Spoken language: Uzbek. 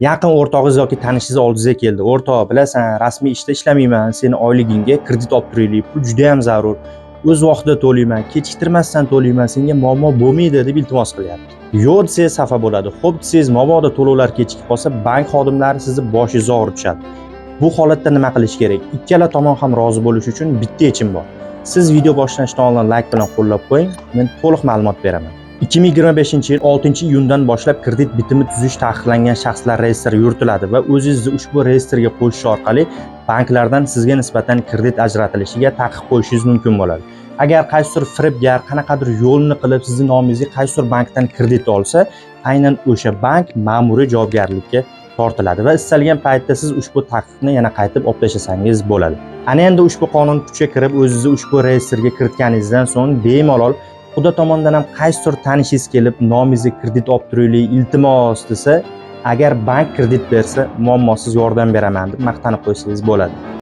Yaqin o'rtog'ingiz yoki tanishingiz oldingizga keldi. O'rtoq, bilasan, rasmiy ishda ishlamayman, seni oyligingga kredit olib turaylik. Pul juda ham zarur. O'z vaqtida to'layman, kechiktirmasdan to'layman, senga muammo bo'lmaydi deb iltimos qilyapti. Yo'q desangiz xafa bo'ladi. Xo'p desangiz, mabodo to'lovlar kechikib qolsa, bank xodimlari sizni boshingizni og'ritishadi. Bu holatda nima qilish kerak? Ikkala tomon ham rozi bo'lish uchun bitta yechim bor. Siz video boshlanishdan oldin like bilan qo'llab qo'ying, men to'liq ma'lumot beraman. 2025-yil 6-iyundan boshlab kredit bitimi tuzish taqiqlangan shaxslar reyestri yuritiladi va o'zingizni ushbu reyestrga qo'shish orqali banklardan sizga nisbatan kredit ajratilishiga taqiq qo'yishingiz mumkin bo'ladi. Agar qaysidir firibgar qanaqadir yo'lni qilib sizning nomingizga qaysidir bankdan kredit olsa, aynan o'sha bank ma'muriy javobgarlikka tortiladi va istalgan paytda siz ushbu taqiqni yana qaytib olib tashlasangiz bo'ladi. Ana endi ushbu qonun kuchga kirib, o'zingizni ushbu reyestrga kiritganingizdan so'ng bemalol Xudo tomonidan ham qaysidir tanishingiz kelib, nomingizga kredit olib turaylik, iltimos desa, agar bank kredit bersa, muammosiz yordam beraman deb maqtanib qo'ysangiz bo'ladi.